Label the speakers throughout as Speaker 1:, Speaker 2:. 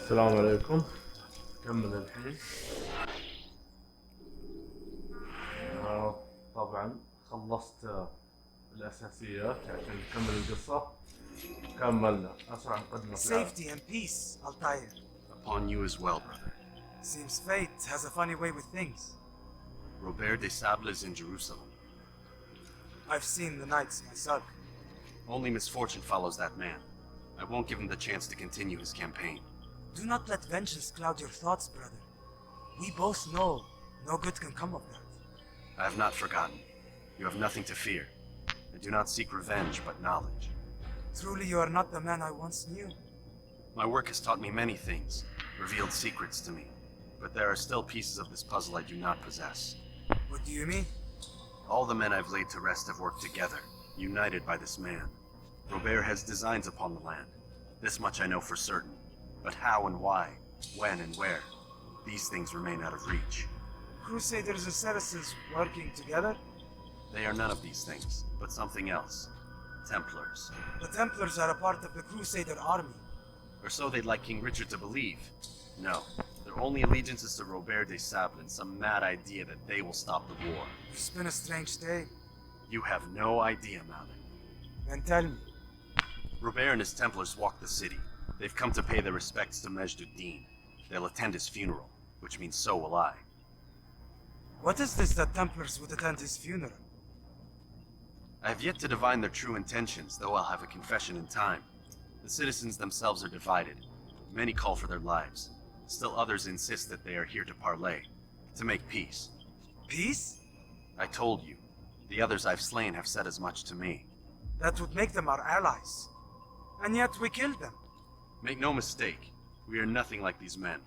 Speaker 1: السلام عليكم. كمل الحين. طبعا خلصت الأساسيات عشان نكمل القصة. كملنا أسرع مقدمة.
Speaker 2: Safety and peace, Altair.
Speaker 3: Upon you as well, brother.
Speaker 2: Seems fate has a funny way with things.
Speaker 3: Robert de Sable is in Jerusalem.
Speaker 2: I've seen the knights myself.
Speaker 3: Only misfortune follows that man. I won't give him the chance to continue his campaign.
Speaker 2: Do not let vengeance cloud your thoughts, brother. We both know no good can come of that.
Speaker 3: I have not forgotten. You have nothing to fear. I do not seek revenge, but knowledge.
Speaker 2: Truly you are not the man I once knew.
Speaker 3: My work has taught me many things, revealed secrets to me. But there are still pieces of this puzzle I do not possess.
Speaker 2: What do you mean?
Speaker 3: All the men I've laid to rest have worked together, united by this man. Robert has designs upon the land. This much I know for certain. But how and why, when and where, these things remain out of reach.
Speaker 2: Crusaders and Saracens working together?
Speaker 3: They are none of these things, but something else. Templars.
Speaker 2: The Templars are a part of the Crusader army.
Speaker 3: Or so they'd like King Richard to believe. No, their only allegiance is to Robert de Sable and some mad idea that they will stop the war.
Speaker 2: You spin a strange tale.
Speaker 3: You have no idea, Malik.
Speaker 2: Then tell me.
Speaker 3: Robert and his Templars walk the city. They've come to pay their respects to Majd-ud-Din. They'll attend his funeral, which means so will I.
Speaker 2: What is this that Templars would attend his funeral?
Speaker 3: I have yet to divine their true intentions, though I'll have a confession in time. The citizens themselves are divided. Many call for their lives. Still others insist that they are here to parley, to make peace.
Speaker 2: Peace?
Speaker 3: I told you. The others I've slain have said as much to me.
Speaker 2: That would make them our allies. And yet we killed them.
Speaker 3: Make no mistake, we are nothing like these men.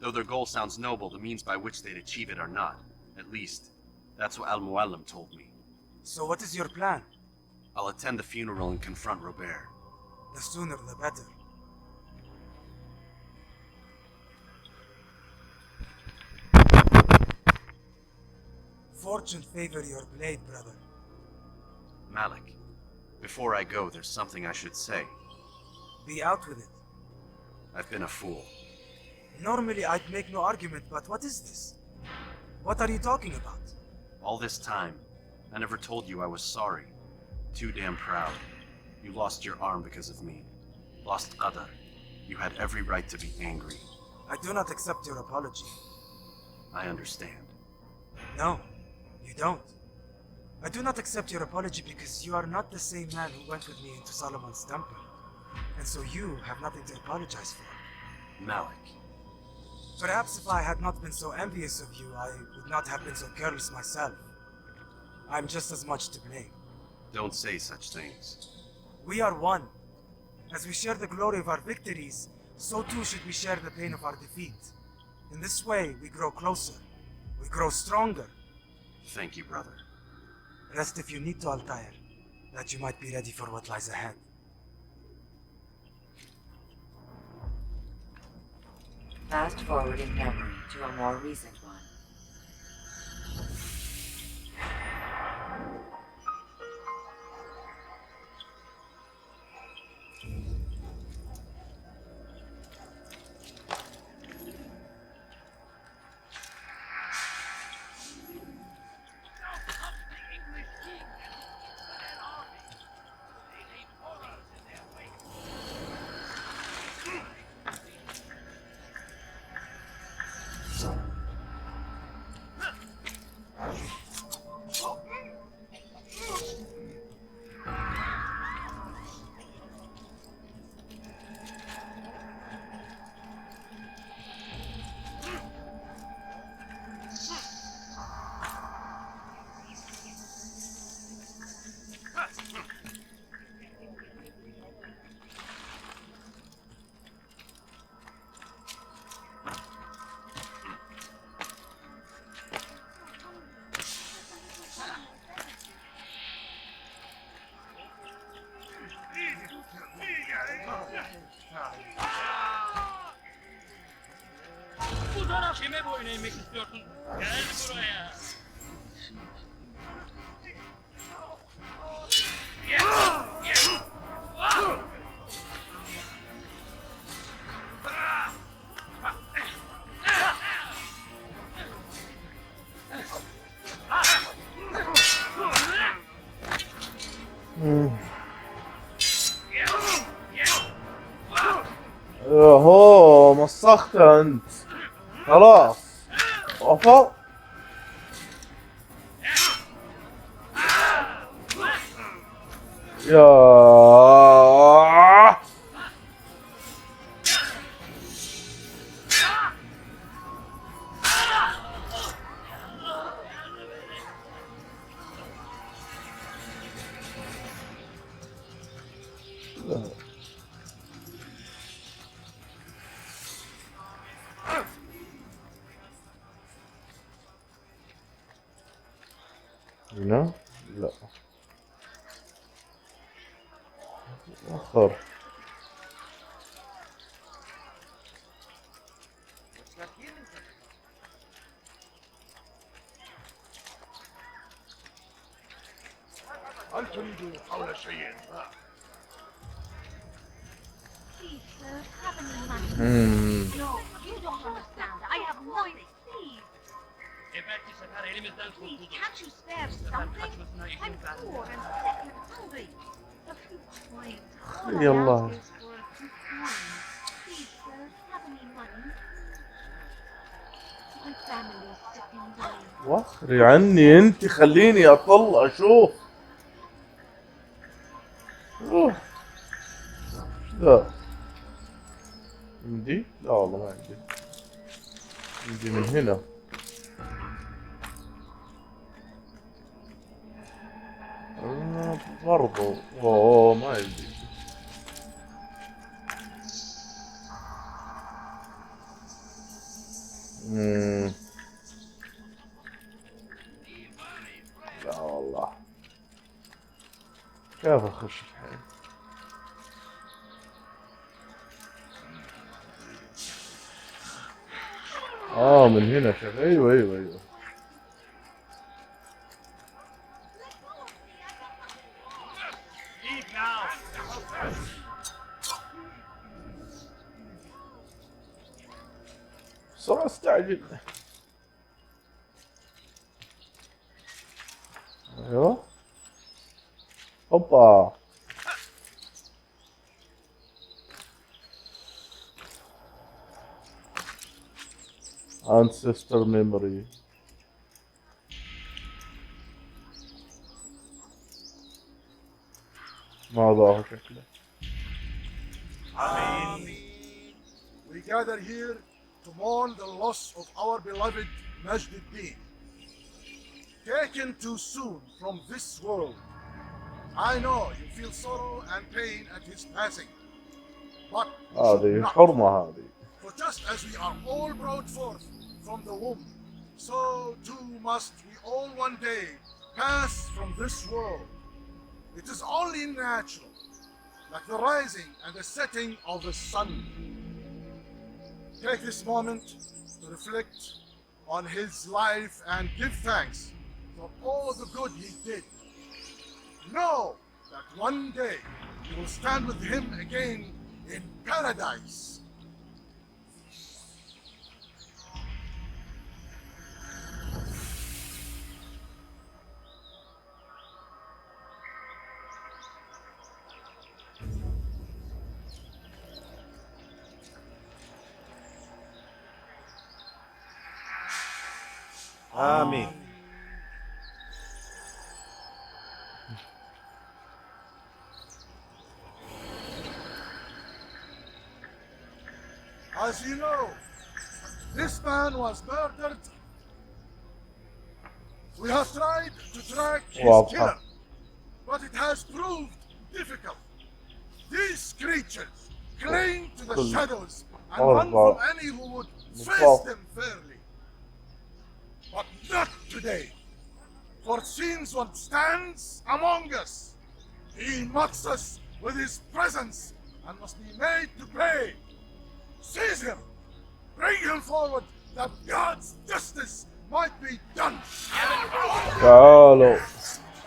Speaker 3: Though their goal sounds noble, the means by which they'd achieve it are not. At least, that's what Al-Muallim told me.
Speaker 2: So what is your plan?
Speaker 3: I'll attend the funeral and confront Robert.
Speaker 2: The sooner the better. Fortune favor your blade, brother.
Speaker 3: Malik, before I go, there's something I should say.
Speaker 2: Be out with it.
Speaker 3: I've been a fool.
Speaker 2: Normally I'd make no argument, but what is this? What are you talking about?
Speaker 3: All this time, I never told you I was sorry. Too damn proud. You lost your arm because of me. Lost Qadar. You had every right to be angry.
Speaker 2: I do not accept your apology.
Speaker 3: I understand.
Speaker 2: No, you don't. I do not accept your apology because you are not the same man who went with me into Solomon's temple. And so you have nothing to apologize for.
Speaker 3: Malik.
Speaker 2: Perhaps if I had not been so envious of you, I would not have been so careless myself. I'm just as much to blame.
Speaker 3: Don't say such things.
Speaker 2: We are one. As we share the glory of our victories, so too should we share the pain of our defeat. In this way, we grow closer. We grow stronger.
Speaker 3: Thank you, brother.
Speaker 2: Rest if you need to, Altair, that you might be ready for what lies ahead.
Speaker 4: Fast forward in memory to a more recent one.
Speaker 5: Kime boyun eğmek istiyorsun? Gel buraya.
Speaker 1: اوه مسخت انت خلاص وفر. يا هنا لا اخر.
Speaker 5: هل تريد قول شيء ما؟
Speaker 6: No, you don't understand. I have money. Please. Please, can't you spare something? I'm poor and sick and hungry. A few coins. All I
Speaker 1: يلا.
Speaker 6: ask is for a few coins. Please, sir, have any money? My family is sick and dying.
Speaker 1: وخري عني انت خليني اطل اشوف. اوه لا عندي؟ لا والله ما عندي. عندي من هنا. برضو اوه ما عندي. لا والله كيف اخش الحين؟ من هنا شغل. ايوه بسرعة استعجل. ايوه هوبا. ancestor memory. ما ظاهر شكله.
Speaker 5: We gather here to mourn the loss of our beloved Majd al-Din, taken too soon from this world. I know you feel sorrow and pain at his passing, but you should
Speaker 1: هذه
Speaker 5: not.
Speaker 1: حرمة هذه.
Speaker 5: For just as we are all brought forth from the womb, so too must we all one day pass from this world. It is only natural, like the rising and the setting of the sun. Take this moment to reflect on his life and give thanks for all the good he did. Know that one day you will stand with him again in paradise.
Speaker 7: آمين.
Speaker 5: As you know, this man was murdered. We have tried to track his
Speaker 1: Wow.
Speaker 5: killer, but it has proved difficult. These creatures cling to the shadows and run from any who would face them fairly. But not today, for since one stands among us, he mocks us with his presence and must be made to pay. Seize him, bring him forward, that God's justice might be done.
Speaker 1: تعالوا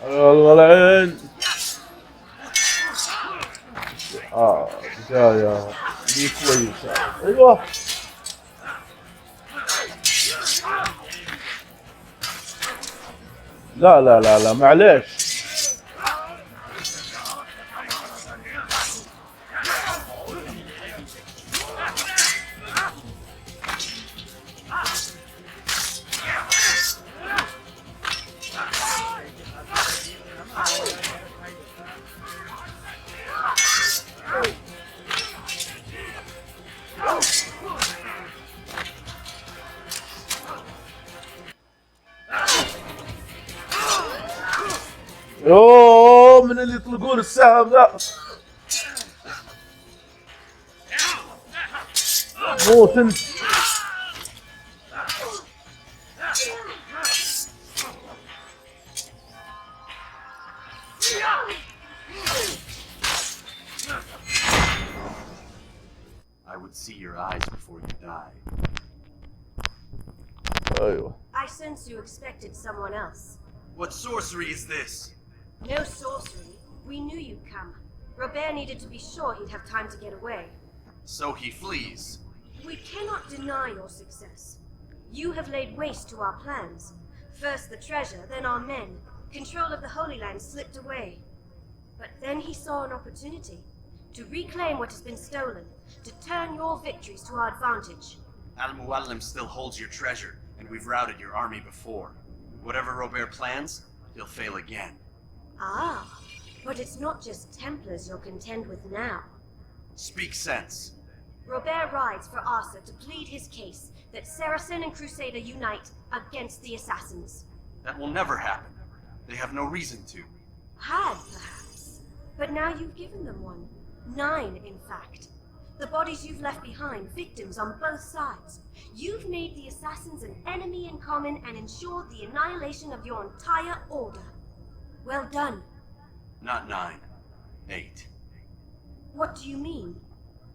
Speaker 1: الولعين. جاية دي كويسة. ايوه لا معليش. اللي يطلقون السهم ذا. موت انت.
Speaker 3: I would see your eyes before you die.
Speaker 1: ايوه.
Speaker 7: I sense you expected someone else.
Speaker 3: What sorcery is this?
Speaker 7: No sorcery. We knew you'd come. Robert needed to be sure he'd have time to get away.
Speaker 3: So he flees.
Speaker 7: We cannot deny your success. You have laid waste to our plans. First the treasure, then our men. Control of the Holy Land slipped away. But then he saw an opportunity to reclaim what has been stolen, to turn your victories to our advantage.
Speaker 3: Al-Muallim still holds your treasure, and we've routed your army before. Whatever Robert plans, he'll fail again.
Speaker 7: Ah, but it's not just Templars you'll contend with now.
Speaker 3: Speak sense.
Speaker 7: Robert rides for Asa to plead his case that Saracen and Crusader unite against the Assassins.
Speaker 3: That will never happen. They have no reason to.
Speaker 7: Had, perhaps. But now you've given them one. 9, in fact. The bodies you've left behind, victims on both sides. You've made the Assassins an enemy in common and ensured the annihilation of your entire order. Well done.
Speaker 3: Not 9. 8.
Speaker 7: What do you mean?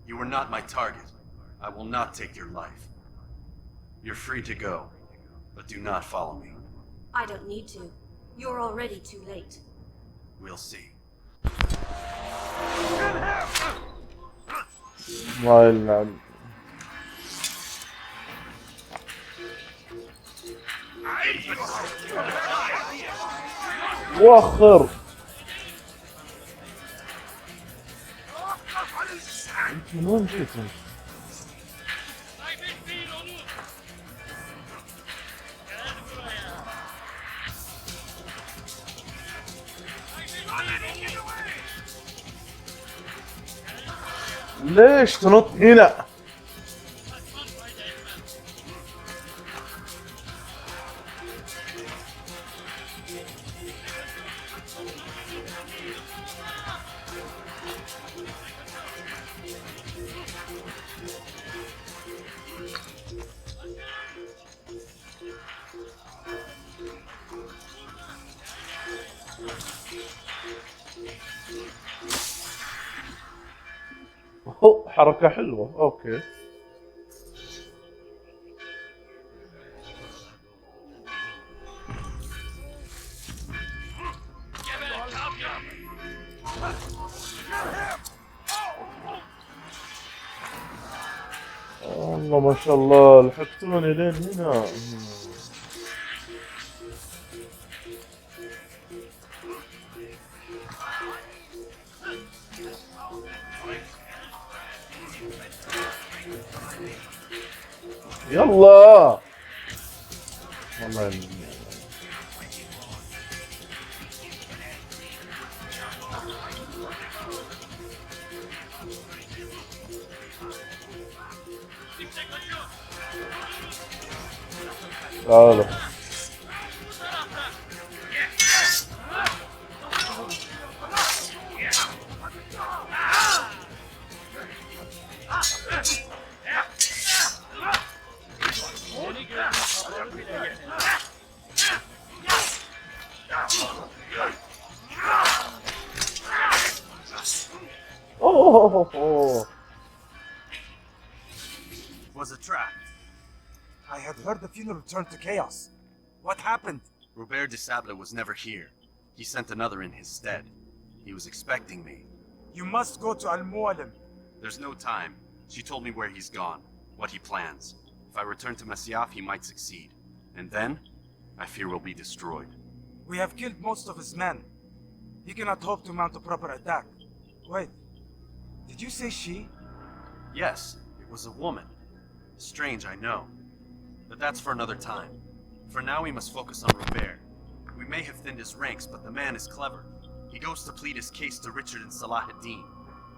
Speaker 3: You were not my target. I will not take your life. You're free to go, but do not follow me.
Speaker 7: I don't need to. You're already too late.
Speaker 3: We'll see.
Speaker 1: الله يلعن. وخر. انت من وين جيت انت؟ ليش تنط هنا؟ حركة حلوة. اوكي. والله ما شاء الله لحقتوني لين هنا. يلا والله تعالوا.
Speaker 2: It was a trap. I had heard the funeral turned to chaos. What happened?
Speaker 3: Robert de Sable was never here. He sent another in his stead. He was expecting me.
Speaker 2: You must go to Al-Muallim.
Speaker 3: There's no time. She told me where he's gone, what he plans. If I return to Masyaf, he might succeed. And then, I fear we'll be destroyed.
Speaker 2: We have killed most of his men. He cannot hope to mount a proper attack. Wait, did you say she?
Speaker 3: Yes, it was a woman. Strange, I know. But that's for another time. For now, we must focus on Robert. We may have thinned his ranks, but the man is clever. He goes to plead his case to Richard and Salah ad-Din,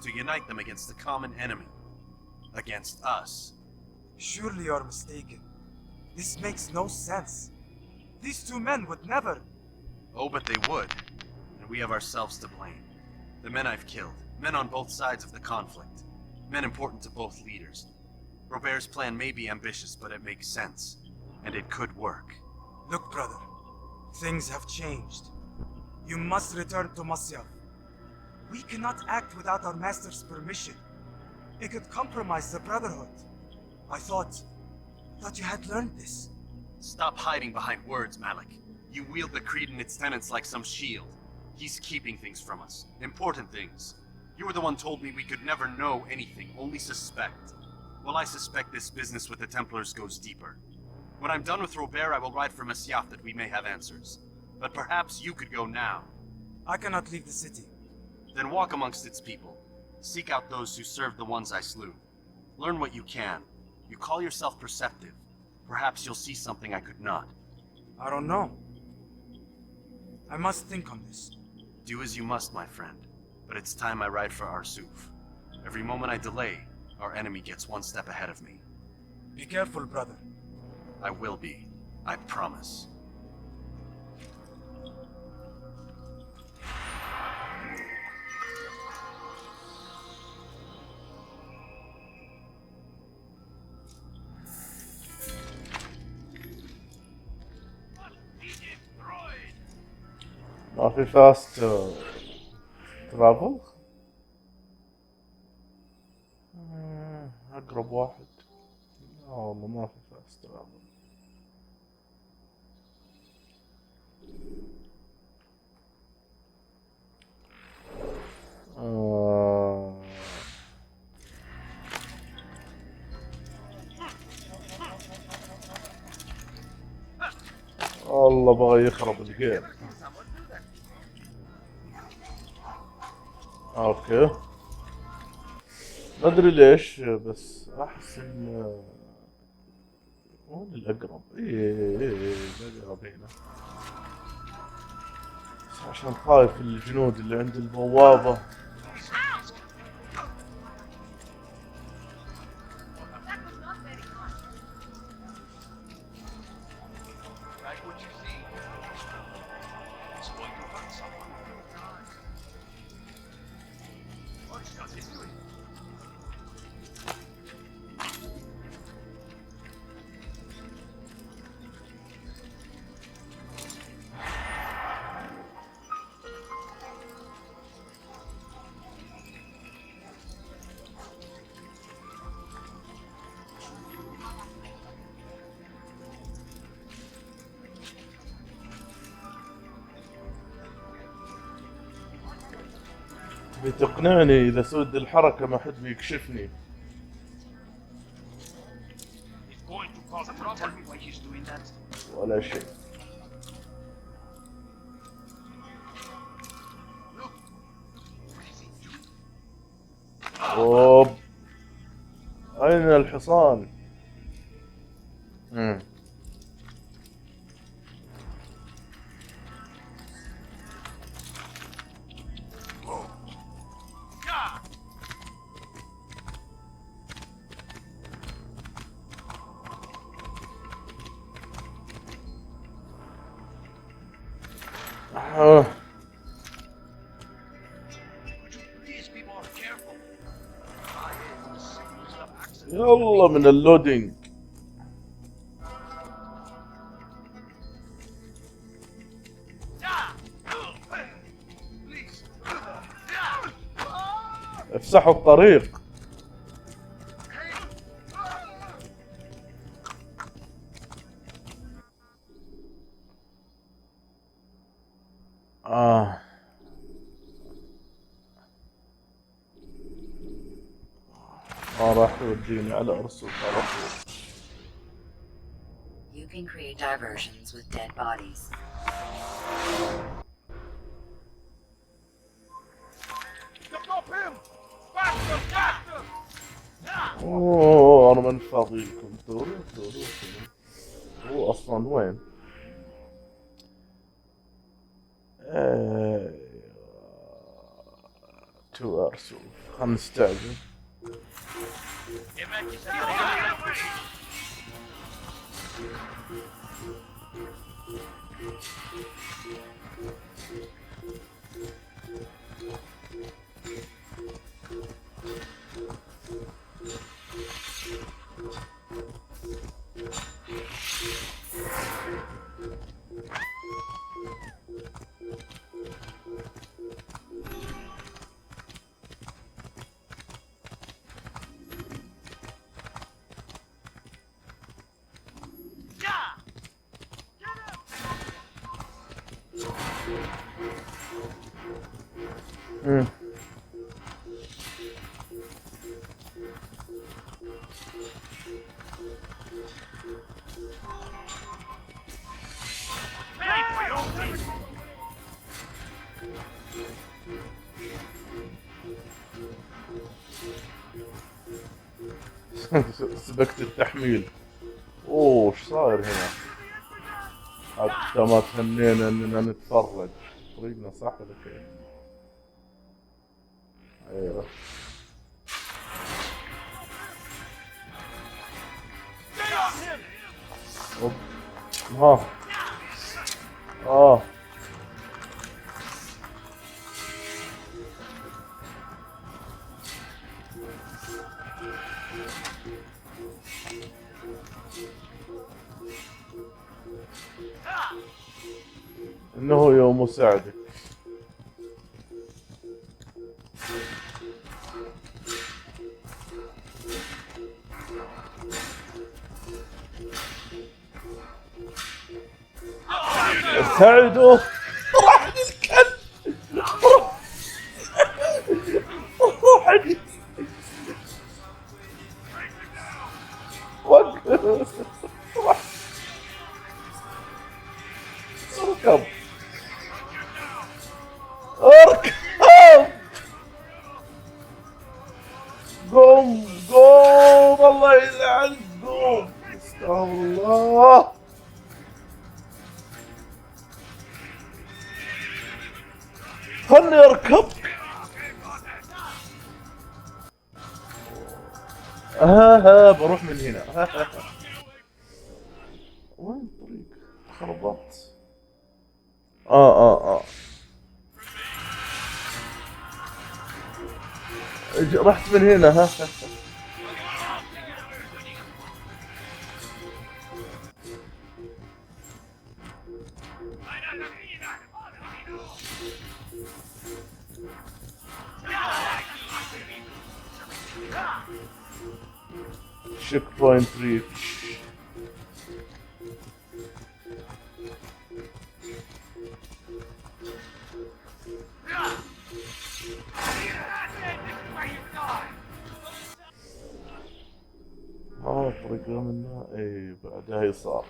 Speaker 3: to unite them against the common enemy. Against us.
Speaker 2: Surely you're mistaken. This makes no sense. These two men would never...
Speaker 3: Oh, but they would. And we have ourselves to blame. The men I've killed, men on both sides of the conflict, men important to both leaders. Robert's plan may be ambitious, but it makes sense, and it could work.
Speaker 2: Look, brother, things have changed. You must return to Masyaf. We cannot act without our master's permission. It could compromise the Brotherhood. I thought you had learned this.
Speaker 3: Stop hiding behind words, Malik. You wield the Creed and its tenets like some shield. He's keeping things from us. Important things. You were the one told me we could never know anything, only suspect. Well, I suspect this business with the Templars goes deeper. When I'm done with Robert, I will ride for Masyaf that we may have answers. But perhaps you could go now.
Speaker 2: I cannot leave the city.
Speaker 3: Then walk amongst its people. Seek out those who served the ones I slew. Learn what you can. You call yourself perceptive. Perhaps you'll see something I could not.
Speaker 2: I don't know. I must think on this.
Speaker 3: Do as you must, my friend. But it's time I ride for Arsuf. Every moment I delay, our enemy gets one step ahead of me.
Speaker 2: Be careful, brother.
Speaker 3: I will be. I promise.
Speaker 1: ما في فاست ترافل. اقرب واحد. والله ما في فاست ترافل. والله بغى يخرب الجيم. اوكي ما ادري ليش بس احس ان وين الاقرب. ايه الاقرب هنا بس عشان خايف الجنود اللي عند البوابة. بتقنعني إذا سود الحركة ما حد بيكشفني. ولا شيء. أوب. أين الحصان؟ يلا من اللودينج. افسحوا الطريق. راح يوديني على أرسل على طول.
Speaker 4: You can create diversions with dead bodies.
Speaker 1: اوه انا من فاضي لكم. هو اصلا وين؟ تو ارسل. خلنا نستعجل. سبقت التحميل. اوه ايش صاير هنا؟ حتى ما تهنينا اننا نتفرج. طريقنا صح ولا كيف؟ ايوه. اوب. اه انه يوم مساعدك. ابتعدوا. راح الكلب. وقف. اركب اركب. قوم قوم الله يلعنك قوم. استغفر الله. خلني اركب. ها بروح من هنا. وين الطريق؟ خربطت. رحت من هنا. ها check point reach. طريقة منها اي بعدها يسار.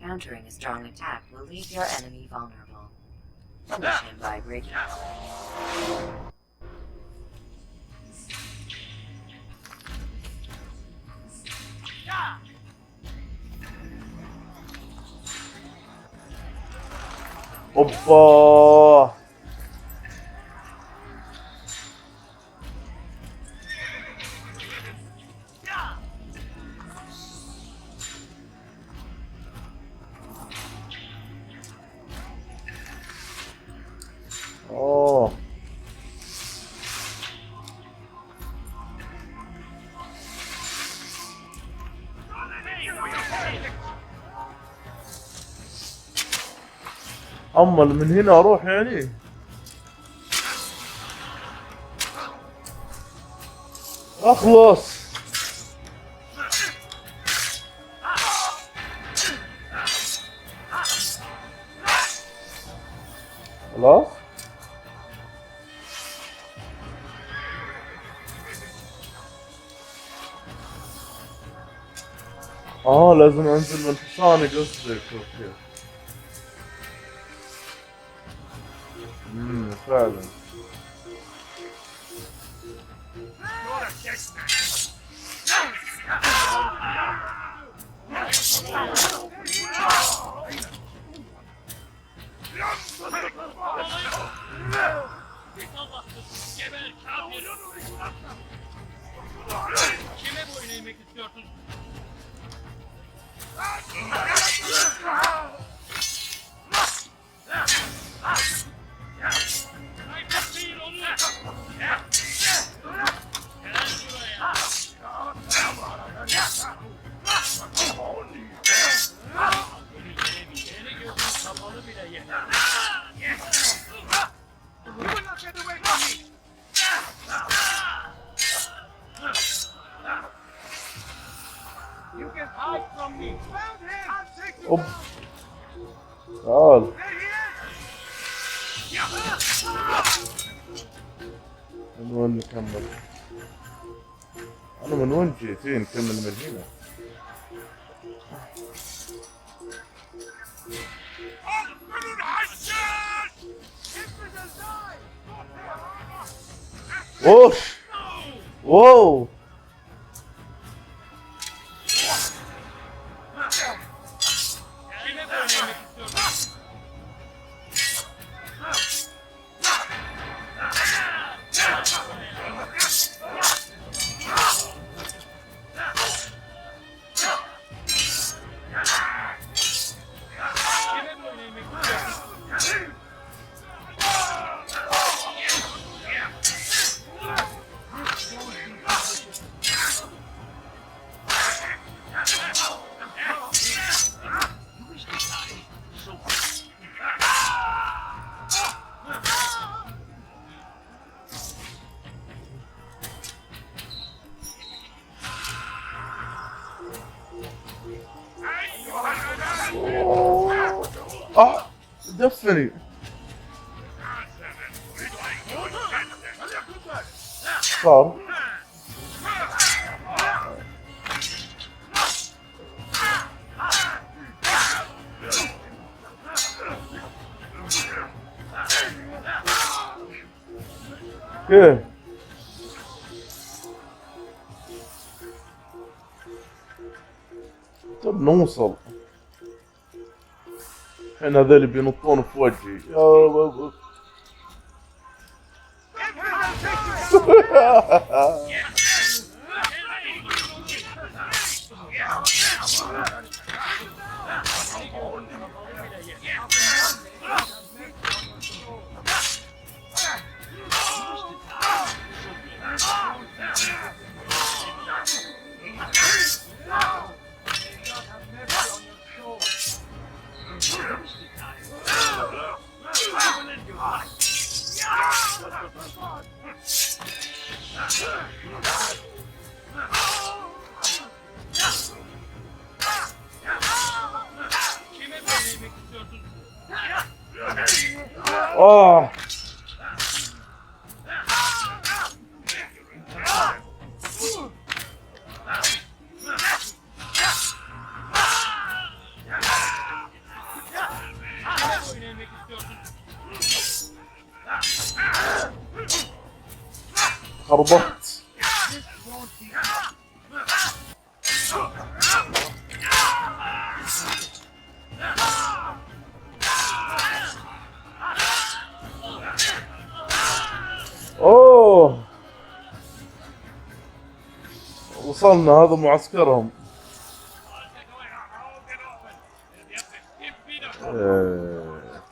Speaker 4: Countering a strong attack will leave your enemy vulnerable. Finish him by breaking.
Speaker 1: اوبا. اوه أمل من هنا أروح يعني. أخلص. خلاص. لازم أنزل من حصاني قصدك. أوكي. فعلا.
Speaker 8: Kime boyun eğmek istiyorsun? Kaybetmeyin onu! Gel buraya! Yeni gözün kapalı bile yeter.
Speaker 5: You will not get away from me! You can hide from me! Found him! I'll take you
Speaker 1: Hop.
Speaker 5: down!
Speaker 1: تعال.
Speaker 5: There he
Speaker 1: من وين نكمل؟ أنا من وين جيت؟ نكمل من هنا. ووش واو
Speaker 8: Kime boyun eğmek istiyorsun? Kime boyun eğmek istiyorsun?
Speaker 1: دفني. صار كيف؟ طب نوصل. الحين هذول بينطون في وجهي. يا بابا.
Speaker 8: Kime boyun eğmek istiyorsun? Kime boyun eğmek istiyorsun?
Speaker 1: خربطت. اوه وصلنا. هذا معسكرهم.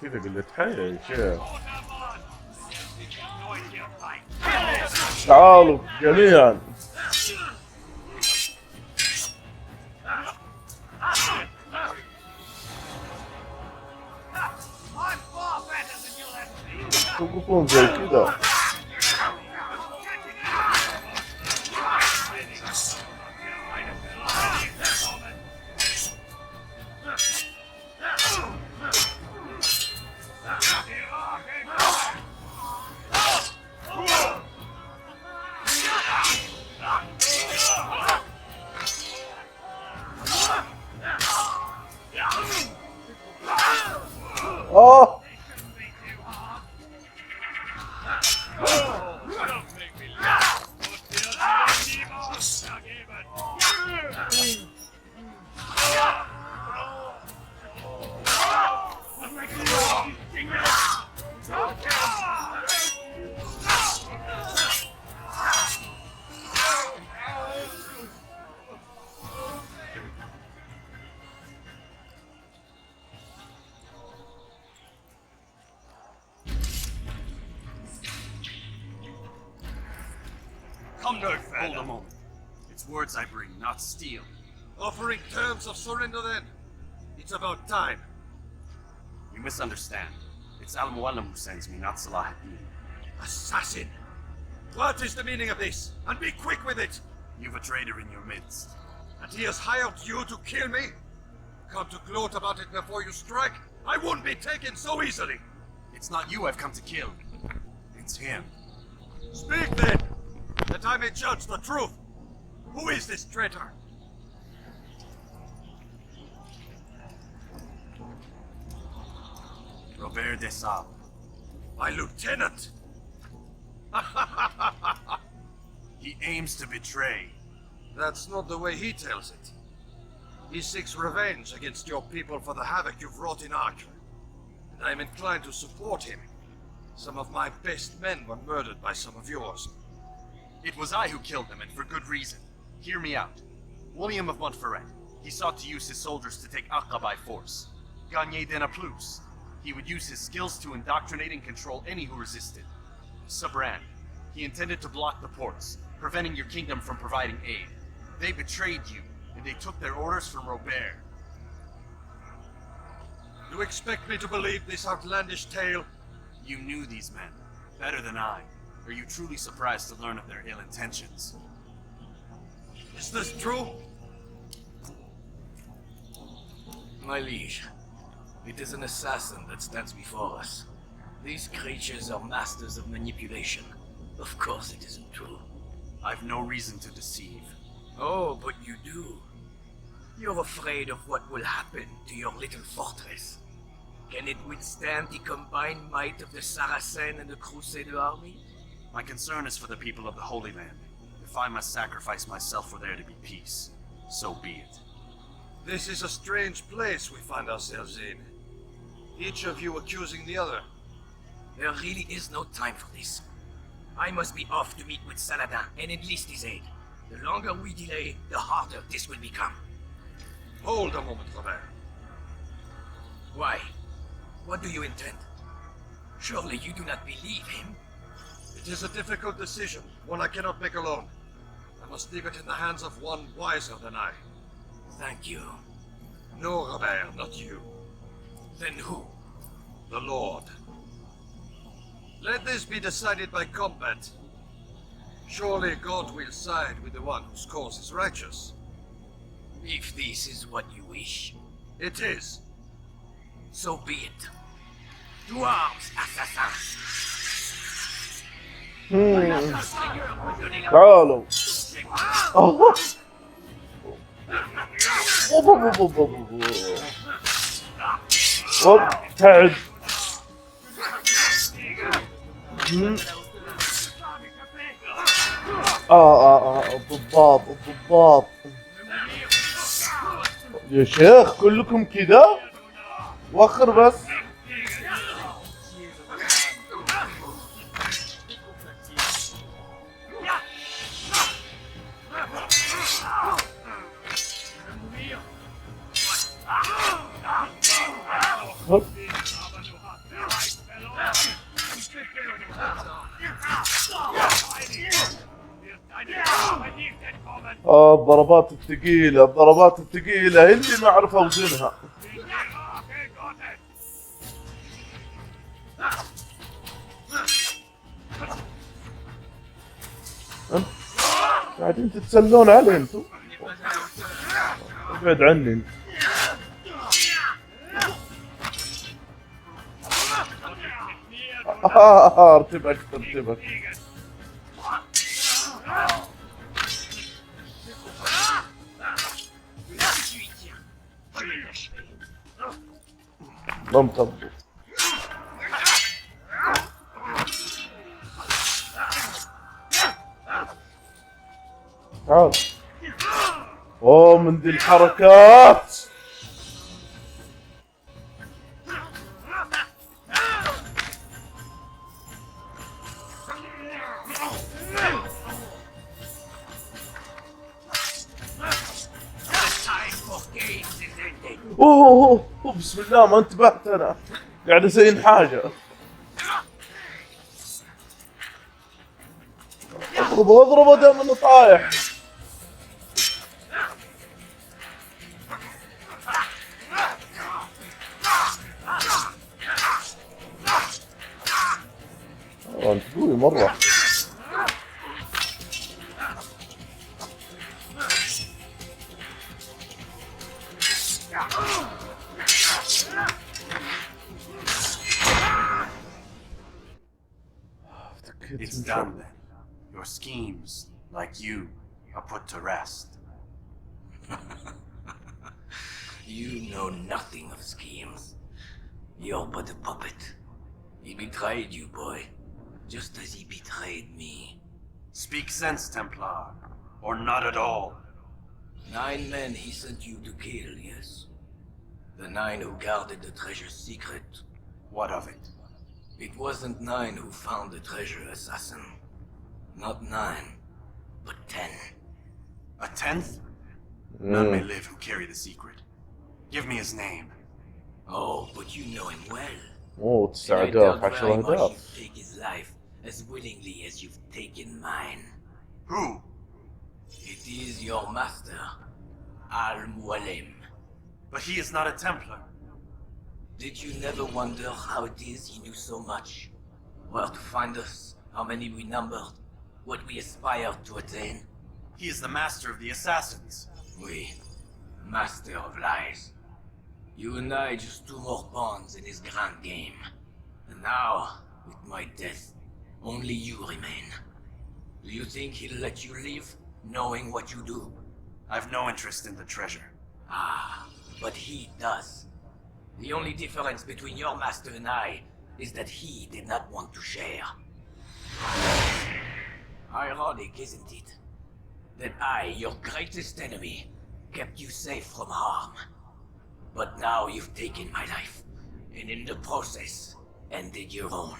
Speaker 1: كذا قلت حي يا شيخ. تعالوا جميعا. توقفون زي كذا.
Speaker 8: Don't make me laugh. Put the other demons.
Speaker 3: Come no further. Hold a moment. It's words I bring, not steel.
Speaker 5: Offering terms of surrender then? It's about time.
Speaker 3: You misunderstand. It's Al-Mualim who sends me, not Salahuddin.
Speaker 5: Assassin! What is the meaning of this? And be quick with it!
Speaker 3: You've a traitor in your midst.
Speaker 5: And he has hired you to kill me? Come to gloat about it before you strike? I won't be taken so easily!
Speaker 3: It's not you I've come to kill. It's him.
Speaker 5: Speak then, that I may judge the truth. Who is this traitor?
Speaker 3: Robert de Sable.
Speaker 5: My lieutenant!
Speaker 3: He aims to betray.
Speaker 5: That's not the way he tells it. He seeks revenge against your people for the havoc you've wrought in Acre. And I'm inclined to support him. Some of my best men were murdered by some of yours.
Speaker 3: It was I who killed them, and for good reason. Hear me out. William of Montferrat. He sought to use his soldiers to take Acre by force. Gagner de Naplouse. He would use his skills to indoctrinate and control any who resisted. Sabran. He intended to block the ports, preventing your kingdom from providing aid. They betrayed you, and they took their orders from Robert.
Speaker 5: You expect me to believe this outlandish tale?
Speaker 3: You knew these men, better than I. Are you truly surprised to learn of their ill intentions?
Speaker 5: Is this true?
Speaker 9: My liege, it is an assassin that stands before us. These creatures are masters of manipulation. Of course it isn't true.
Speaker 3: I've no reason to deceive.
Speaker 9: Oh, but you do. You're afraid of what will happen to your little fortress. Can it withstand the combined might of the Saracen and the Crusader army?
Speaker 3: My concern is for the people of the Holy Land. If I must sacrifice myself for there to be peace, so be it.
Speaker 5: This is a strange place we find ourselves in. Each of you accusing the other.
Speaker 9: There really is no time for this. I must be off to meet with Saladin and enlist his aid. The longer we delay, the harder this will become.
Speaker 5: Hold a moment, Robert.
Speaker 9: Why? What do you intend? Surely you do not believe him?
Speaker 5: It is a difficult decision, one I cannot make alone. I must leave it in the hands of one wiser than I.
Speaker 9: Thank you.
Speaker 5: No, Robert, not you.
Speaker 9: Then who?
Speaker 5: The Lord. Let this be decided by combat. Surely God will side with the one whose cause is righteous.
Speaker 9: If this is what you wish,
Speaker 5: It is.
Speaker 9: so be it. To arms, assassin!
Speaker 1: تعالوا. الله. وابتعد. الضباط الضباط. يا شيخ كلكم كذا؟ وخر بس. الضربات الثقيلة الضربات الثقيلة اللي ما اعرف اوزنها. قاعدين تتسلون علي انتم. ابعد عني انت. ارتبك ارتبك. ما مطبق. تعال. اوه من ذي الحركات. اوه بسم الله ما انتبهت انا، قاعد اسوي حاجه. اضربه دام انه طايح. انت قوي مره.
Speaker 3: It's done then. Your schemes, like you, are put to rest.
Speaker 9: You know nothing of schemes. You're but a puppet. He betrayed you, boy, just as he betrayed me.
Speaker 3: Speak sense, Templar, or not at all.
Speaker 9: 9 men he sent you to kill, yes? The 9 who guarded the treasure's secret.
Speaker 3: What of it?
Speaker 9: It wasn't 9 who found the treasure, Assassin. Not 9, but 10.
Speaker 3: A 10th? None may live who carry the secret. Give me his name.
Speaker 9: Oh, but you know him well.
Speaker 1: اوه 9
Speaker 9: And I
Speaker 1: اهداف
Speaker 9: doubt
Speaker 1: 10
Speaker 9: very much
Speaker 1: اهداف.
Speaker 9: you'd take his life as willingly as you've taken mine.
Speaker 3: Who?
Speaker 9: It is your master, Al-Mualim.
Speaker 3: But he is not a Templar.
Speaker 9: Did you never wonder how it is he knew so much? Where to find us, how many we numbered, what we aspired to attain?
Speaker 3: He is the master of the assassins.
Speaker 9: We, master of lies. You and I just 2 more pawns in his grand game. And now, with my death, only you remain. Do you think he'll let you live, knowing what you do?
Speaker 3: I've no interest in the treasure.
Speaker 9: Ah, but he does. The only difference between your master and I is that he did not want to share. Ironic, isn't it? That I, your greatest enemy, kept you safe from harm. But now you've taken my life, and in the process, ended your own.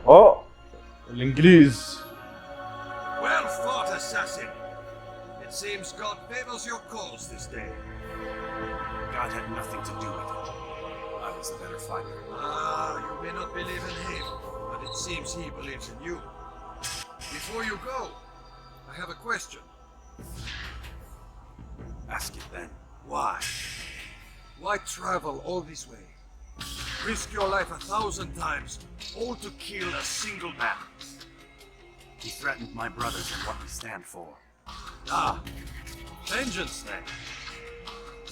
Speaker 1: اوه الانجليز.
Speaker 5: Well fought, assassin. It seems God favors your cause this day.
Speaker 3: God had nothing to do with it. I was the better fighter.
Speaker 5: Ah, you may not believe in him, but it seems he believes in you. Before you go, I have a question.
Speaker 3: Ask it then.
Speaker 5: Why? Why travel all this way? Risk your life 1,000 times, all to kill a single man.
Speaker 3: He threatened my brothers and what we stand for.
Speaker 5: Ah, vengeance then.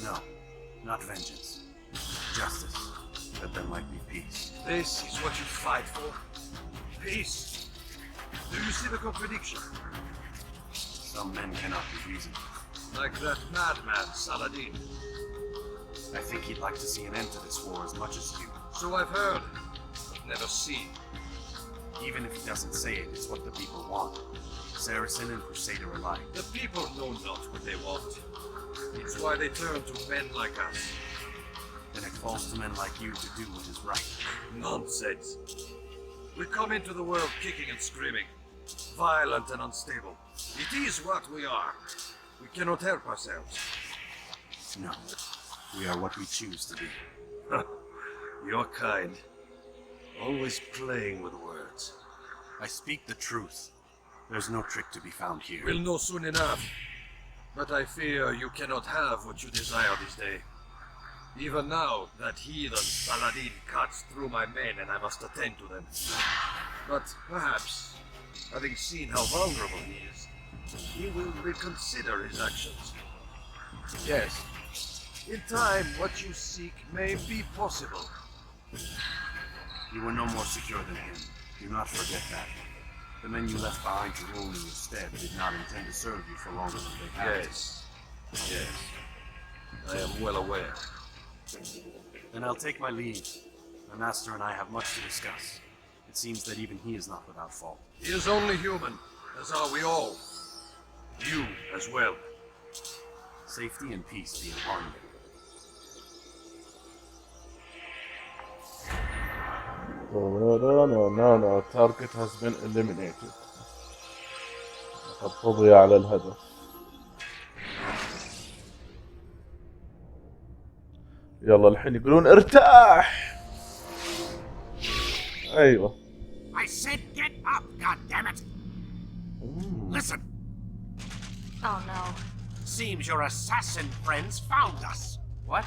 Speaker 3: No, not vengeance. Justice, that there might be peace.
Speaker 5: This is what you fight for? Peace. Do you see the contradiction?
Speaker 3: Some men cannot be reasoned.
Speaker 5: Like that madman, Saladin.
Speaker 3: I think he'd like to see an end to this war as much as you.
Speaker 5: So I've heard, but never seen.
Speaker 3: Even if he doesn't say it, it's what the people want. Saracen and Crusader alike.
Speaker 5: The people know not what they want. It's why they turn to men like us.
Speaker 3: Then it falls to men like you to do what is right.
Speaker 5: Nonsense. We come into the world kicking and screaming, violent and unstable. It is what we are. We cannot help ourselves.
Speaker 3: No, we are what we choose to be.
Speaker 5: You're kind. Always playing with words.
Speaker 3: I speak the truth. There's no trick to be found here.
Speaker 5: We'll know soon enough. But I fear you cannot have what you desire this day. Even now, that heathen Saladin cuts through my men and I must attend to them. But perhaps, having seen how vulnerable he is, he will reconsider his actions. Yes, in time what you seek may be possible.
Speaker 3: You were no more secure than him. Do not forget that. The men you left behind to rule in your stead did not intend to serve you for longer than they had.
Speaker 5: Yes, yes. I am well aware.
Speaker 3: Then I'll take my leave. My master and I have much to discuss. It seems that even he is not without fault.
Speaker 10: He is only human, as are we all. You as well.
Speaker 3: Safety and peace be upon you.
Speaker 1: No. Target has been eliminated. لقد قضي على الهدف. يلا الحين يقولون ارتاح. ايوه.
Speaker 8: I said get up, goddammit! Listen!
Speaker 6: Oh no.
Speaker 8: Seems your assassin friends found us.
Speaker 10: What?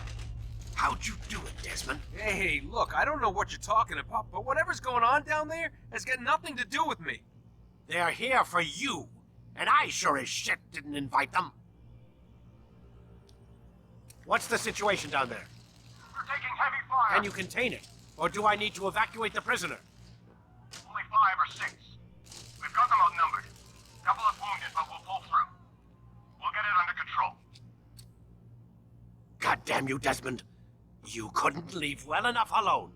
Speaker 8: How'd you do it, Desmond?
Speaker 10: Hey, look, I don't know what you're talking about, but whatever's going on down there has got nothing to do with me.
Speaker 8: They're here for you, and I sure as shit didn't invite them. What's the situation down there?
Speaker 11: We're taking heavy fire.
Speaker 8: Can you contain it? Or do I need to evacuate the prisoner?
Speaker 11: Only 5 or 6. We've got them outnumbered. Couple of wounded, but we'll pull through. We'll get it under control.
Speaker 8: God damn you, Desmond. You couldn't leave well enough alone.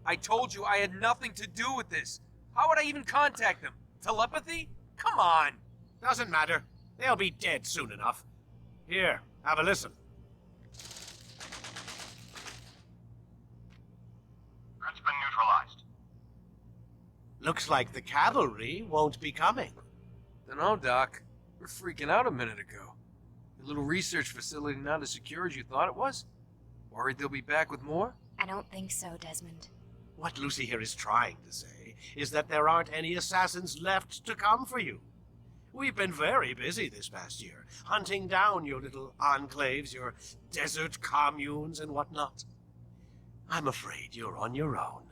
Speaker 10: I told you I had nothing to do with this. How would I even contact them? Telepathy? Come on.
Speaker 8: Doesn't matter. They'll be dead soon enough. Here, have a listen.
Speaker 11: Threat's been neutralized.
Speaker 8: Looks like the cavalry won't be coming.
Speaker 10: Dunno, Doc. We're freaking out a minute ago. Your little research facility not as secure as you thought it was? Worried they'll be back with more?
Speaker 6: I don't think so, Desmond.
Speaker 8: What Lucy here is trying to say is that there aren't any assassins left to come for you. We've been very busy this past year, hunting down your little enclaves, your desert communes and whatnot. I'm afraid you're on your own.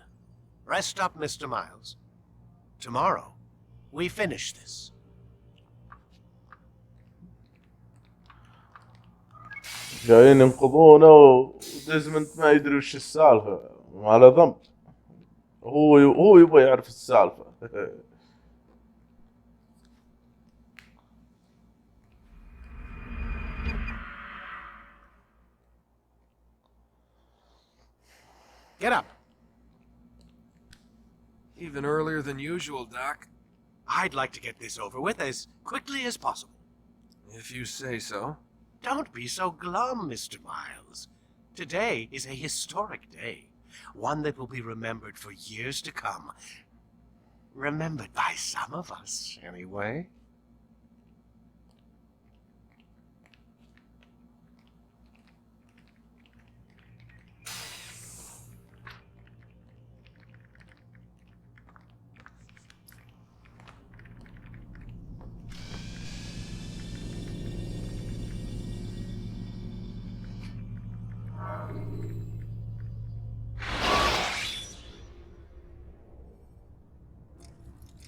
Speaker 8: Rest up, Mr. Miles. Tomorrow, we finish this.
Speaker 1: جايين ينقذونه وديزموند ما يدري وش السالفة، ما له ذنب. هو يبغى يعرف السالفة.
Speaker 8: Get up.
Speaker 10: Even earlier than usual, Doc.
Speaker 8: I'd like to get this over with as quickly as possible.
Speaker 10: If you say so.
Speaker 8: Don't be so glum, Mr. Miles. Today is a historic day. One that will be remembered for years to come. Remembered by some of us, anyway.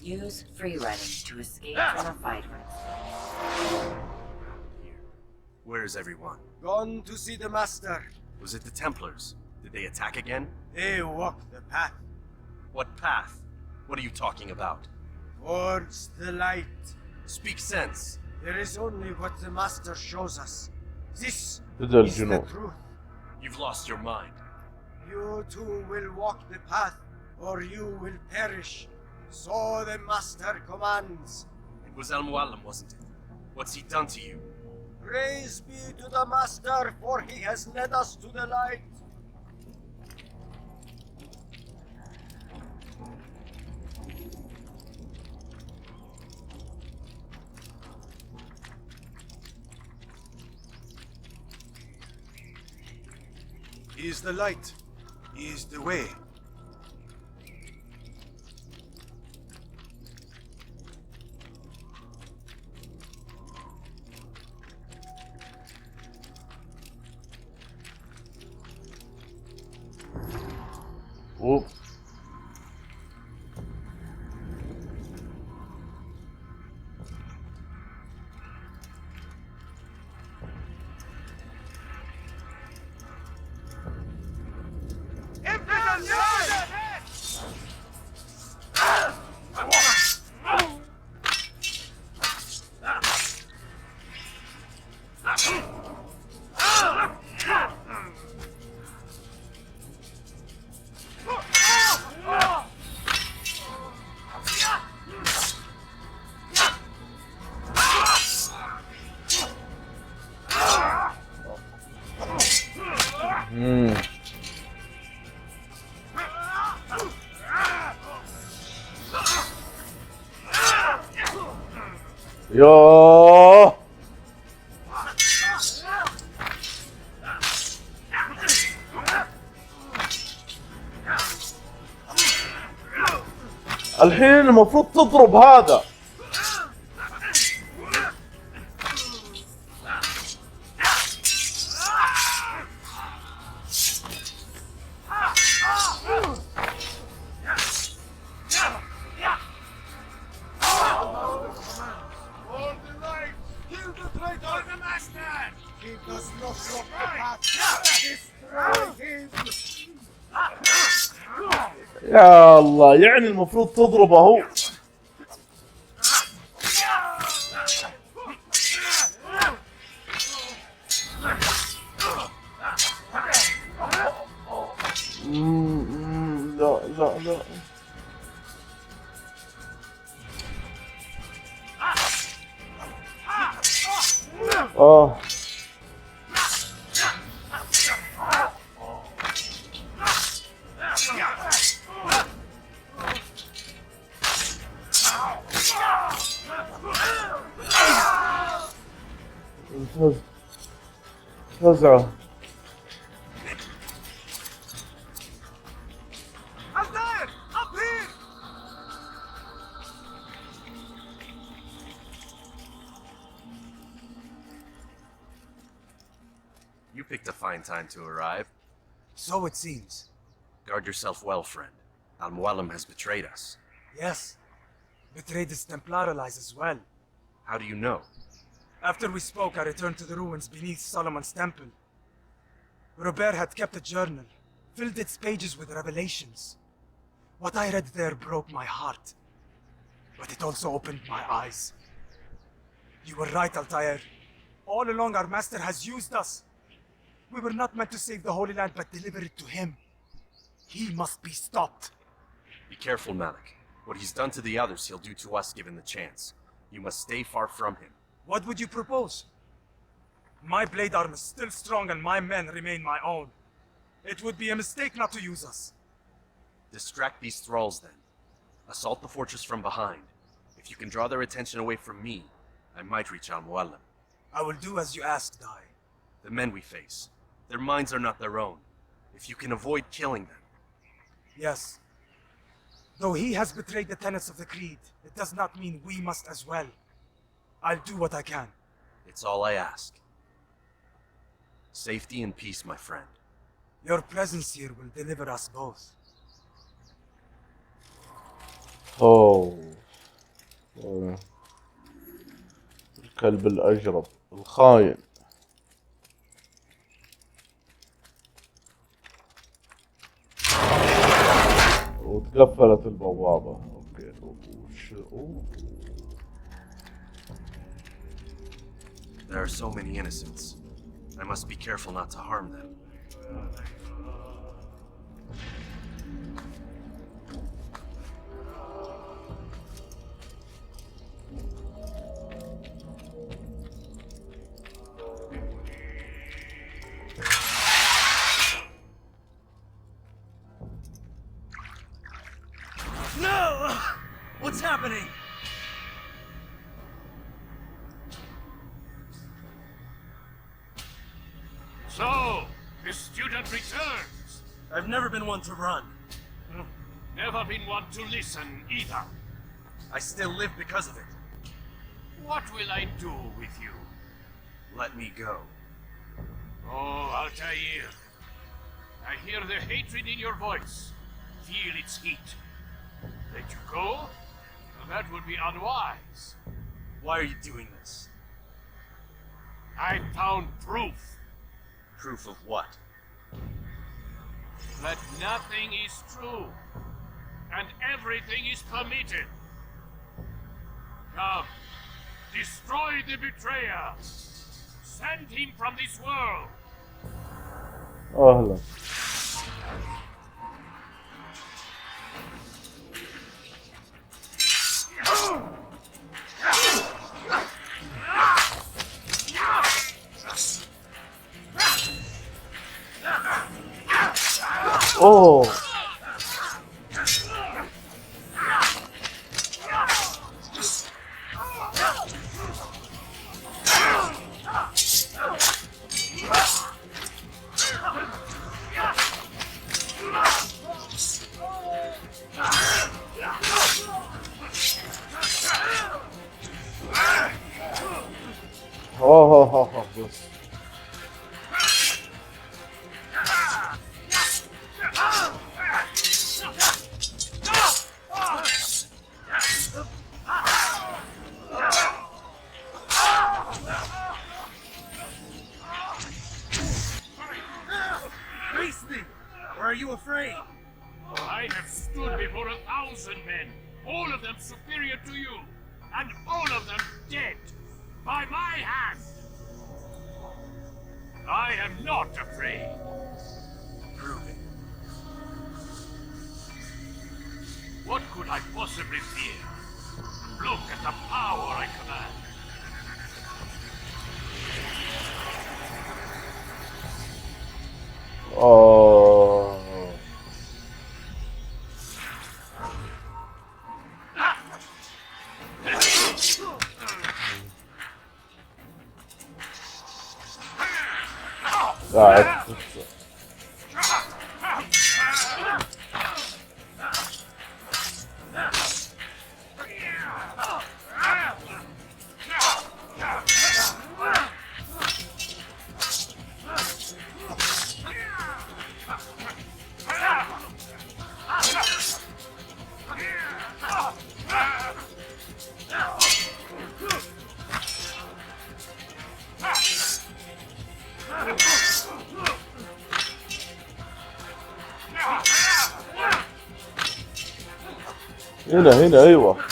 Speaker 4: Use free running to escape from a fight risk.
Speaker 3: Where is everyone?
Speaker 2: Gone to see the master.
Speaker 3: Was it the Templars? Did they attack again?
Speaker 2: They walk the path
Speaker 3: What path? What are you talking about?
Speaker 2: towards the light.
Speaker 3: Speak sense.
Speaker 2: There is only what the master shows us. This
Speaker 1: بدل
Speaker 2: is the
Speaker 1: الجنون.
Speaker 2: truth.
Speaker 3: You've lost your mind.
Speaker 2: You too will walk the path, or you will perish. So the master commands.
Speaker 3: It was Al-Muallim, wasn't it? What's he done to you?
Speaker 2: Praise be to the master, for he has led us to the light.
Speaker 5: He is the light. He is the way.
Speaker 1: أوه. يوه الحين المفروض تضرب هذا. يا الله، يعني المفروض تضربه هو. لا لا لا. فزعة.
Speaker 3: You picked a fine time to arrive.
Speaker 2: So it seems.
Speaker 3: Guard yourself well, friend. Al-Mualim has betrayed us.
Speaker 2: Yes. Betrayed his Templar allies as well.
Speaker 3: How do you know?
Speaker 2: After we spoke, I returned to the ruins beneath Solomon's temple. Robert had kept a journal, filled its pages with revelations. What I read there broke my heart, but it also opened my eyes. You were right, Altair. All along our master has used us. We were not meant to save the Holy Land, but deliver it to him. He must be stopped.
Speaker 3: Be careful, Malik. What he's done to the others, he'll do to us given the chance. You must stay far from him.
Speaker 2: What would you propose? My blade arm is still strong and my men remain my own. It would be a mistake not to use us.
Speaker 3: Distract these thralls then. Assault the fortress from behind. If you can draw their attention away from me, I might reach Al-Mualim.
Speaker 2: I will do as you asked, Dai.
Speaker 3: The men we face, their minds are not their own. If you can avoid killing them.
Speaker 2: Yes. Though he has betrayed the tenets of the Creed, it does not mean we must as well. I'll do what I can.
Speaker 3: It's all I ask. Safety and peace, my friend.
Speaker 2: Your presence here will deliver us both.
Speaker 1: الكلب الأجرب الخاين. وتقفلت البوابة. اوكي.
Speaker 3: There are so many innocents. I must be careful not to harm them.
Speaker 2: No! What's happening?
Speaker 12: So, the student returns.
Speaker 2: I've never been one to run.
Speaker 12: Never been one to listen either.
Speaker 2: I still live because of it.
Speaker 12: What will I do with you?
Speaker 3: Let me go.
Speaker 12: Oh, Altair. I hear the hatred in your voice. Feel its heat. Let you go? Well, that would be unwise.
Speaker 2: Why are you doing this?
Speaker 12: I found proof.
Speaker 3: Proof of what?
Speaker 12: That nothing is true. And everything is permitted. Come. Destroy the betrayer. Send him from this world.
Speaker 1: أهلا. اوه بس
Speaker 12: Face me! Or are you afraid? I have stood before 1,000 men, all of them superior to you, and all of them dead by my hand. I am not afraid.
Speaker 3: Prove it.
Speaker 12: What could I possibly fear? Look at the power I command.
Speaker 1: اوه قاعد هنا ايوه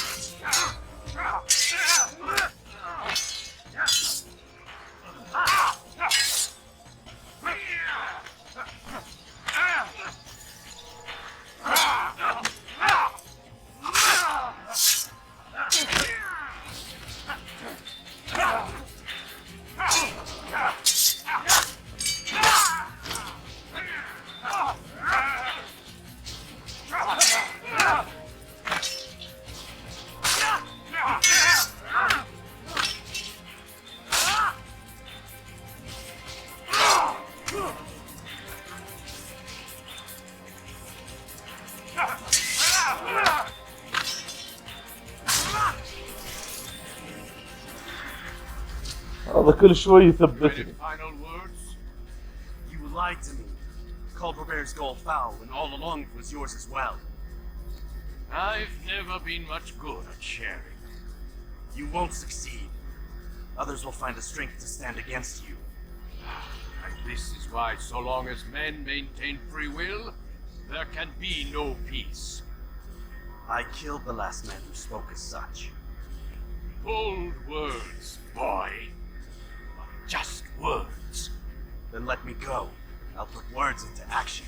Speaker 1: هذا كل شوي يثبتني.
Speaker 12: Final words?
Speaker 3: You lied to me. Called Robert's goal foul when all along it was yours as well.
Speaker 12: I've never been much good at sharing.
Speaker 3: You won't succeed. Others will find the strength to stand against you.
Speaker 12: And this is why so long as men maintain free will, there can be no peace.
Speaker 3: I killed the last man who spoke as such.
Speaker 12: Bold words, boy. Just words.
Speaker 3: Then let me go. I'll put words into action.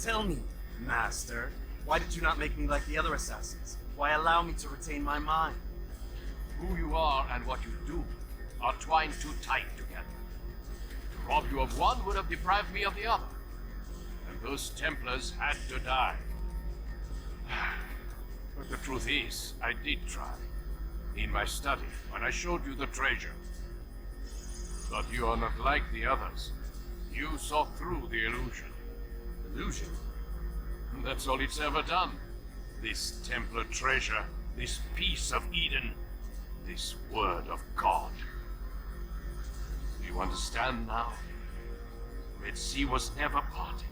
Speaker 3: Tell me, Master, why did you not make me like the other assassins? Why allow me to retain my mind?
Speaker 12: Who you are and what you do are twined too tight together. To rob you of one would have deprived me of the other. And those Templars had to die. But the truth is, I did try. In my study, when I showed you the treasure. But you are not like the others. You saw through the illusion.
Speaker 3: Illusion?
Speaker 12: That's all it's ever done. This Templar treasure, this piece of Eden, this word of God. Do you understand now? Red Sea was never parted.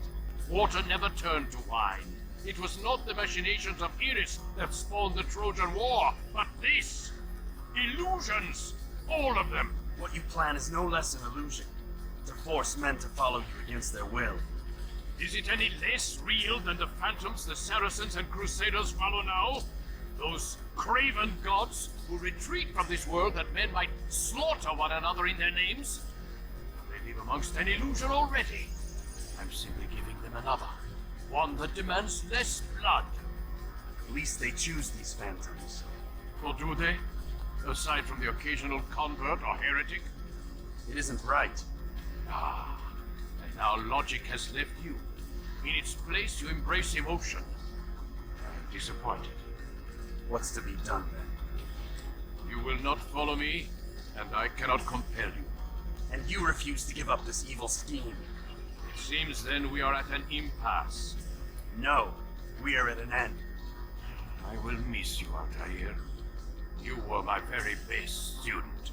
Speaker 12: Water never turned to wine. It was not the machinations of Iris that spawned the Trojan War, but this! Illusions! All of them!
Speaker 3: What you plan is no less an illusion. To force men to follow you against their will.
Speaker 12: Is it any less real than the phantoms the Saracens and Crusaders follow now? Those craven gods who retreat from this world that men might slaughter one another in their names? They live amongst an illusion already. I'm simply giving them another. One that demands less blood.
Speaker 3: At least they choose these phantoms.
Speaker 12: Or do they? Aside from the occasional convert or heretic?
Speaker 3: It isn't right.
Speaker 12: Ah, and Now logic has left you. In its place, you embrace emotion. I'm disappointed.
Speaker 3: What's to be done then?
Speaker 12: You will not follow me, and I cannot compel you.
Speaker 3: And you refuse to give up this evil scheme.
Speaker 12: It seems then we are at an impasse.
Speaker 3: No, we are at an end.
Speaker 12: I will miss you, Altair. You were my very best student.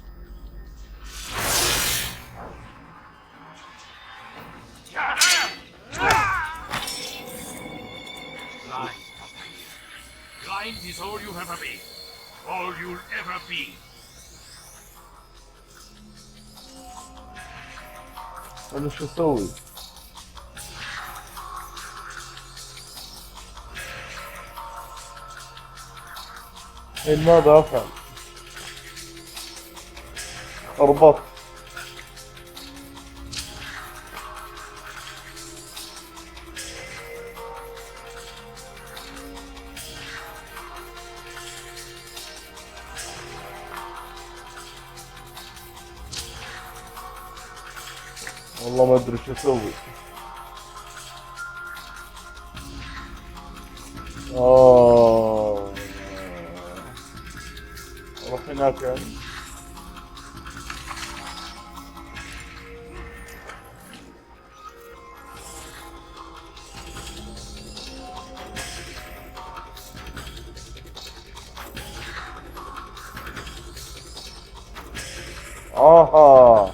Speaker 12: Blind, Altair. Blind is all you've ever been. All you'll ever be.
Speaker 1: أنا شو أسوي؟ الحين ماذا أفعل؟ أربط. والله ما أدري شو أسوي. أروح هناك يعني. آها.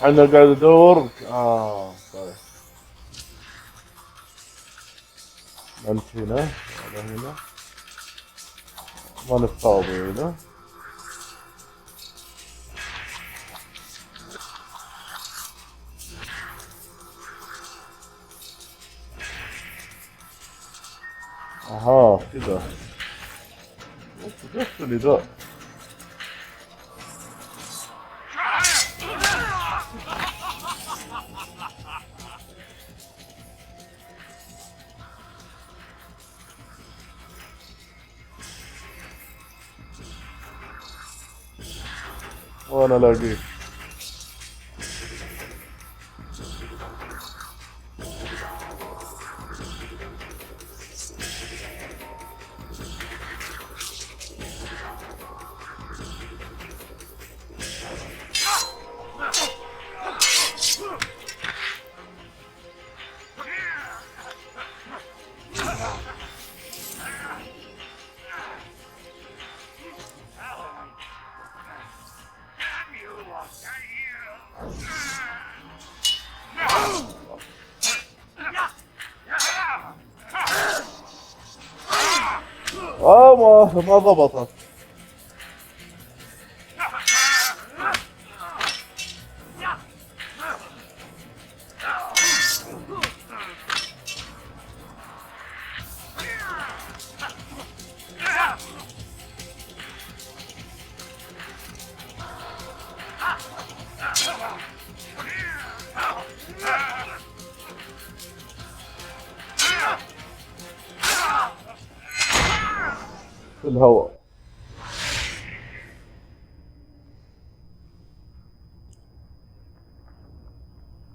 Speaker 1: أنا قاعد أدور. طيب. أنت هنا، هذا هنا. ما نتفاوض هنا. أها كذا. وش اللي ذا؟ وانا الاقيه. ما ضبطت. في الهواء.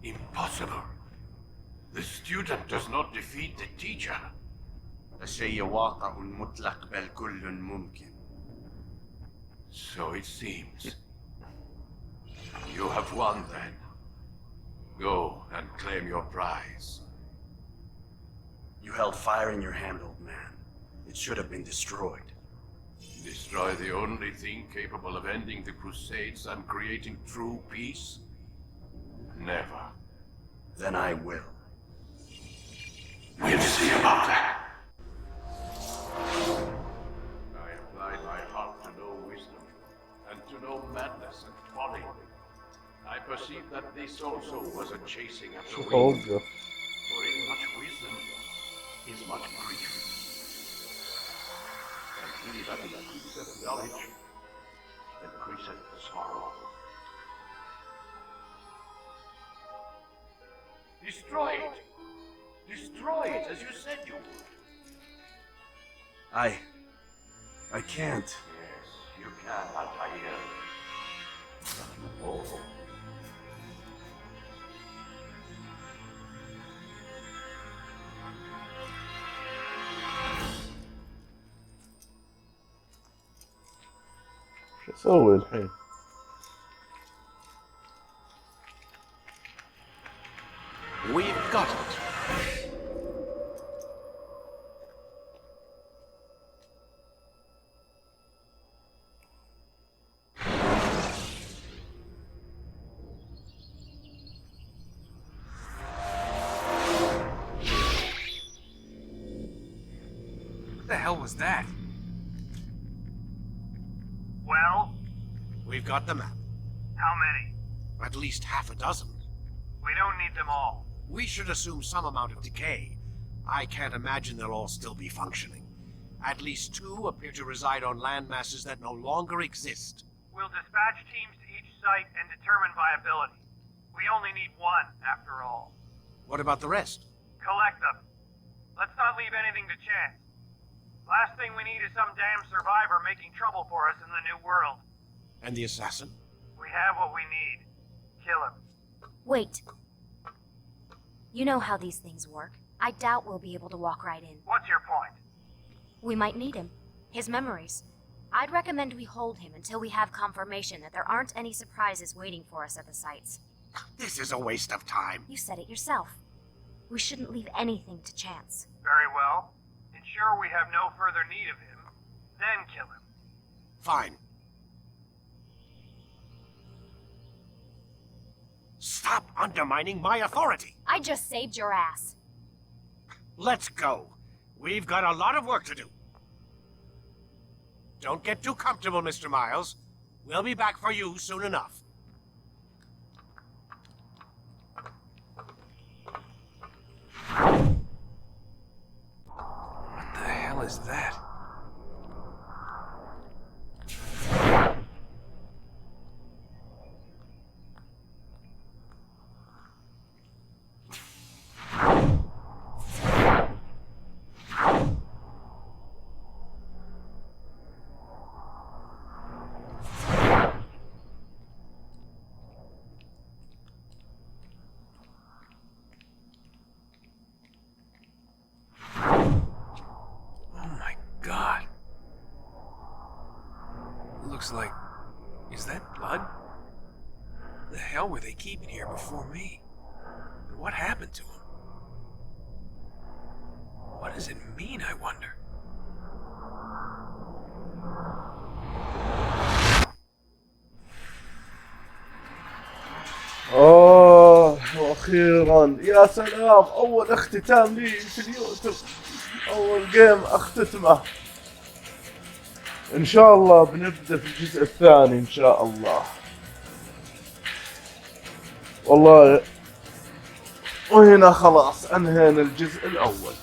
Speaker 12: Impossible. The student does not defeat the teacher.
Speaker 3: الشيء واقع مطلق بل كل ممكن.
Speaker 12: So it seems. You have won then. Go and claim your prize.
Speaker 3: You held fire in your hand, old man. It should have been destroyed.
Speaker 12: Destroy the only thing capable of ending the Crusades and creating true peace? Never.
Speaker 3: Then I will.
Speaker 12: We'll see about that. I applied my heart to know wisdom, and to know madness and folly. I perceived that this also was a chasing after wind. For in much wisdom is much grief. And he that increaseth knowledge increaseth sorrow. Destroy it! Destroy it as you said you would.
Speaker 3: I can't.
Speaker 12: Yes, you can, Altair. Oh.
Speaker 1: شو اسوي الحين؟
Speaker 8: We've got it.
Speaker 10: What the hell was that?
Speaker 11: Well,
Speaker 8: We've got the map.
Speaker 11: how many?
Speaker 8: At least half a dozen.
Speaker 11: We don't need them all.
Speaker 8: We should assume some amount of decay. I can't imagine they'll all still be functioning. At least 2 appear to reside on land masses that no longer exist.
Speaker 11: We'll dispatch teams to each site and determine viability. We only need 1, after all.
Speaker 8: What about the rest?
Speaker 11: Collect them. Let's not leave anything to chance. Last thing we need is some damn survivor making trouble for us in the new world.
Speaker 8: And the assassin?
Speaker 11: We have what we need. Kill him.
Speaker 7: Wait. You know how these things work. I doubt we'll be able to walk right in.
Speaker 11: What's your point?
Speaker 7: We might need him. His memories. I'd recommend we hold him until we have confirmation that there aren't any surprises waiting for us at the sites.
Speaker 8: This is a waste of time.
Speaker 7: You said it yourself. We shouldn't leave anything to chance.
Speaker 11: Very well. Ensure we have no further need of him, then kill him.
Speaker 8: Fine. Stop undermining my authority.
Speaker 7: I just saved your ass.
Speaker 8: Let's go. We've got a lot of work to do. Don't get too comfortable, Mr. Miles. We'll be back for you soon enough.
Speaker 10: What the hell is that? Looks like... Is that blood? The hell were they keeping here before me? And what happened to him? What does it mean, I wonder?
Speaker 1: واخيرا يا سلام، اول اختتام لي في اليوتيوب، اول جيم اختتمه. ان شاء الله بنبدأ في الجزء الثاني ان شاء الله. والله وهنا خلاص انهينا الجزء الاول.